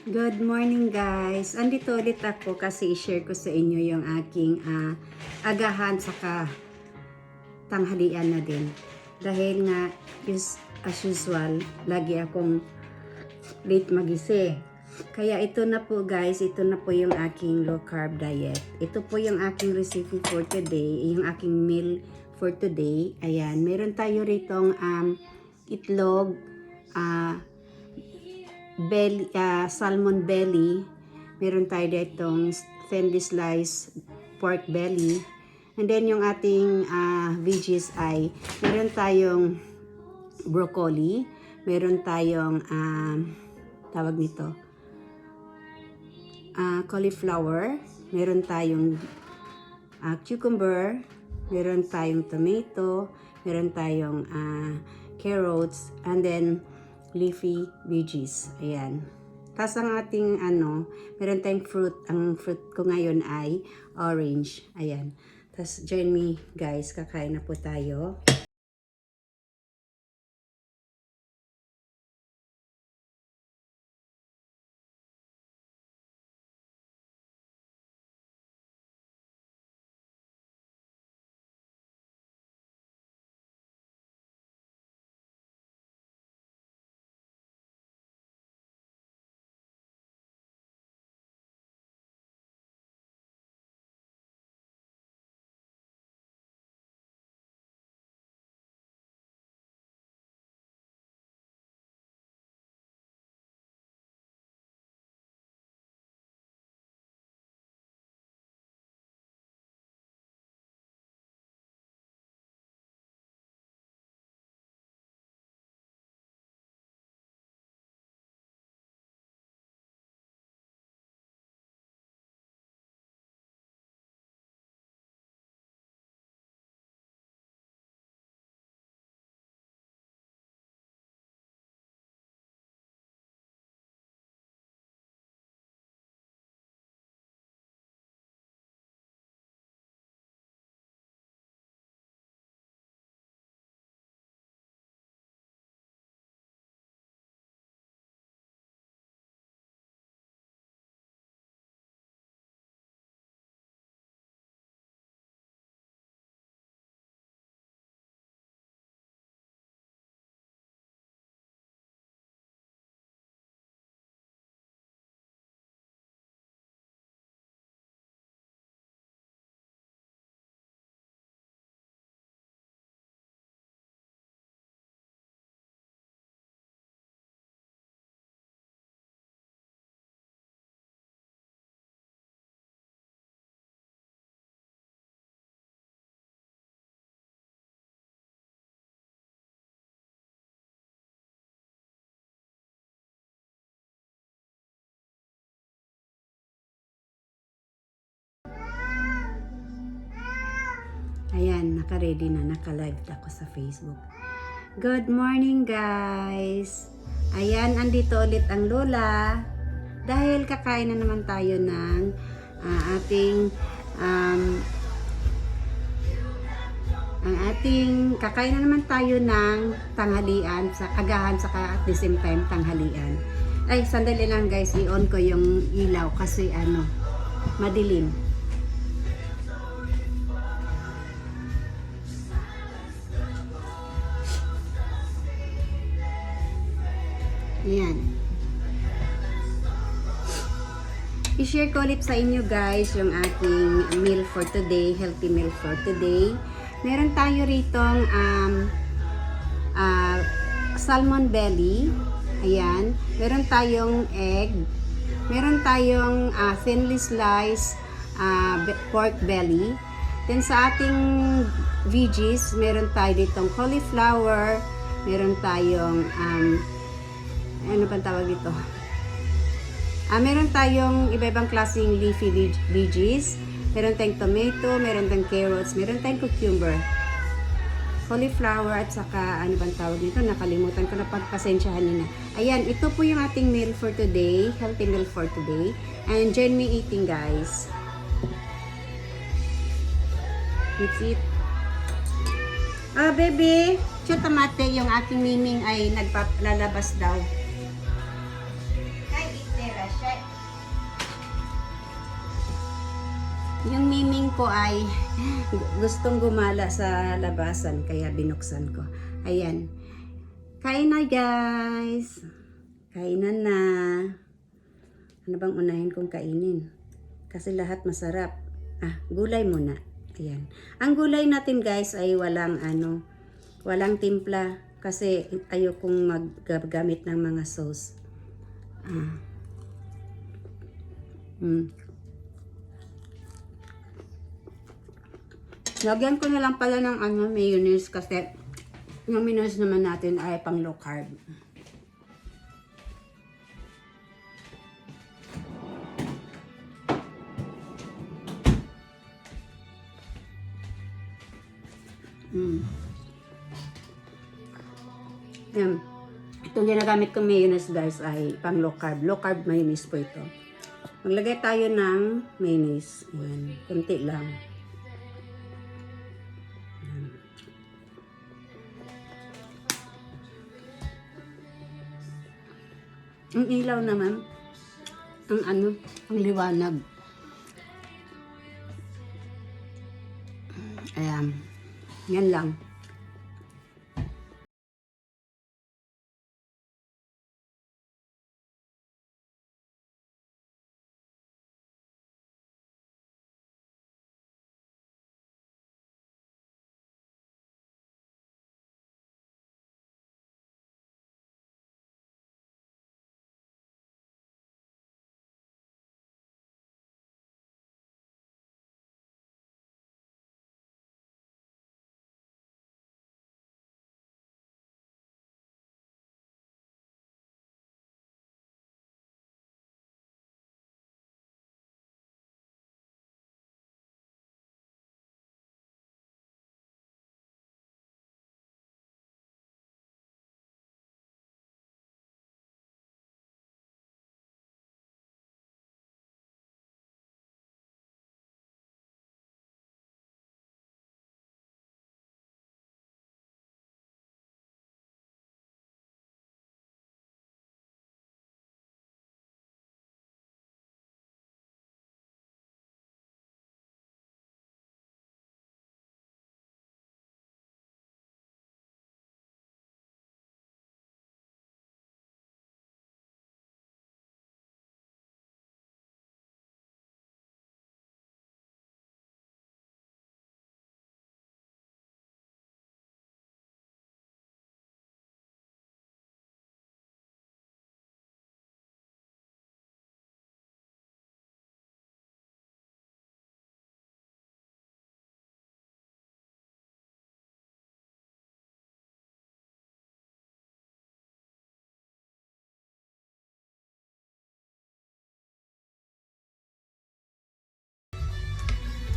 Good morning guys! Andito ulit ako kasi i-share ko sa inyo yung aking agahan saka tanghalian na din. Dahil nga, as usual, lagi akong late magising. Kaya ito na po guys, ito na po yung aking low carb diet. Ito po yung aking recipe for today, yung aking meal for today. Ayan, meron tayo ritong itlog, salmon belly, meron tayo ditong thinly sliced pork belly, and then yung ating veggies ay meron tayong broccoli, meron tayong tawag nito cauliflower, meron tayong cucumber, meron tayong tomato, meron tayong carrots, and then leafy veggies. Ayan. Tapos ang ating meron tayong fruit. Ang fruit ko ngayon ay orange. Ayan. Tapos join me guys, kakain na po tayo. Ayan, naka-ready na, naka-live ako sa Facebook. Good morning guys! Ayan, andito ulit ang Lola. Dahil kakain na naman tayo ng kakain na naman tayo ng tanghalian, sa agahan saka at the same time tanghalian. Ay, sandali lang guys, i-on ko yung ilaw kasi madilim. Ayan. I-share ko ulit sa inyo guys yung aking meal for today, healthy meal for today. Meron tayo ritong salmon belly. Ayan. Meron tayong egg. Meron tayong thinly sliced pork belly. Then sa ating veggies, meron tayo ditong cauliflower. Meron tayong ano pang tawag dito? Meron tayong iba-ibang klaseng leafy veggies. Meron tayong tomato, meron tayong carrots, meron tayong cucumber, cauliflower, at saka ano pang tawag dito? Nakalimutan ko na, pagpasensyahan nyo na. Ayan, ito po yung ating meal for today, healthy meal for today. And join me eating guys. Let's eat. Baby, tamate, yung aking miming ay nagpalalabas daw. Yung miming ko ay gustong gumala sa labasan kaya binuksan ko. Ayan. Kain na guys. Kainan na. Ano bang unahin kong kainin? Kasi lahat masarap. Gulay muna. Ayan. Ang gulay natin guys ay walang timpla. Kasi ayokong maggamit ng mga sauce. Lagyan ko na lang pala ng mayonnaise kasi yung mayonnaise naman natin ay pang low carb. Yan. Itong ginagamit kong mayonnaise guys ay pang low carb. Low carb mayonnaise po ito. Maglagay tayo ng mayonnaise. Ayan. Kunti lang. Ang ilaw naman, ang liwanag. Ayan. Yan lang.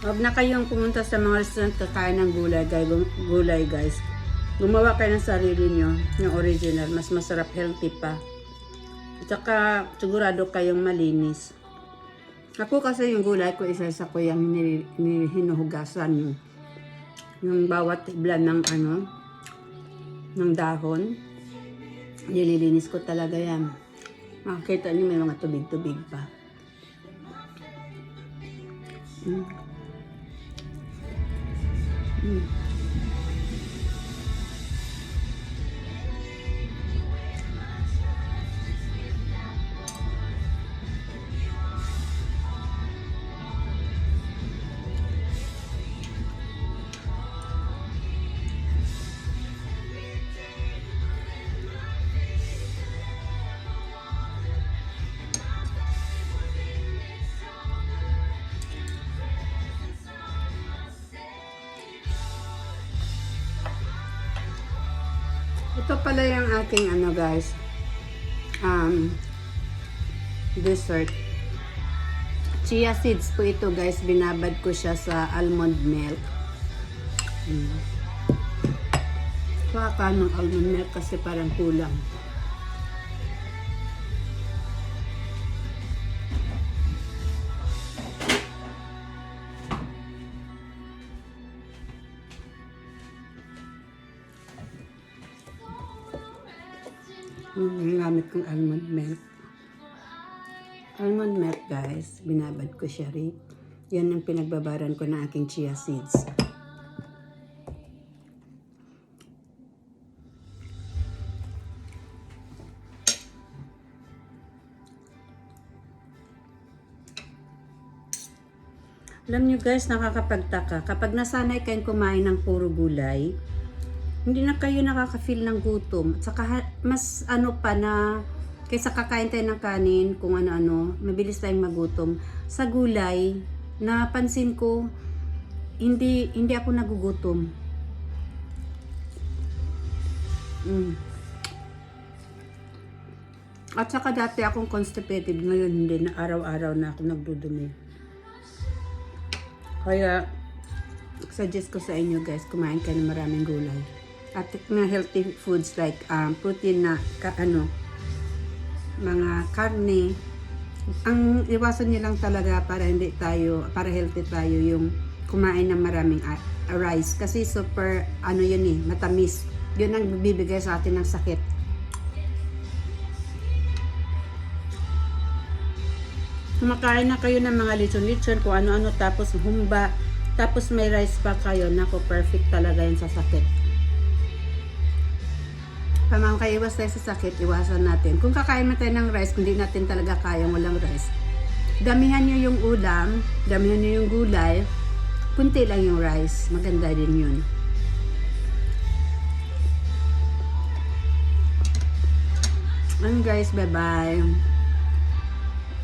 Huwag na kayong pumunta sa mga restaurant kakain ng gulay guys. Gumawa kayo ng sarili nyo, yung original. Mas masarap, healthy pa. At saka sigurado kayong malinis. Ako kasi yung gulay ko, isa-isa ko yung hinuhugasan. Yung bawat iblan ng dahon. Nililinis ko talaga yan. Makikita niyo may mga tubig-tubig pa. Ito pala yung aking guys, dessert. Chia seeds po ito guys, binabad ko siya sa almond milk. Baka ng almond milk kasi parang kulang. Gamit kong almond milk. Almond milk guys, binabad ko siya rin. Yan ang pinagbabaran ko ng aking chia seeds. Alam nyo guys, nakakapagtaka. Kapag nasanay kayong kumain ng puro gulay, hindi na kayo nakaka-feel ng gutom. At saka mas ano pa na, kaysa kakain tayo ng kanin, kung ano-ano, mabilis tayong magutom. Sa gulay, napansin ko, hindi ako nagugutom. At saka dati akong constipated, ngayon hindi na, araw-araw na ako nagdudumi. Kaya, suggest ko sa inyo guys, kumain kayo ng maraming gulay. At mga healthy foods like protein na, mga karne. Ang iwasan niyo lang talaga para healthy tayo yung kumain ng maraming rice. Kasi super, yun matamis. Yun ang bibigay sa atin ng sakit. Kumakain na kayo ng mga lechon-lechon, kung ano-ano, tapos humba, tapos may rice pa kayo. Nako, perfect talaga yun sa sakit. Pamangkaiwas tayo sa sakit, iwasan natin. Kung kakain mo tayo ng rice, kung di natin talaga kayang walang rice, damihan nyo yung ulam, damihan nyo yung gulay, kunti lang yung rice. Maganda din yun. And guys, bye-bye.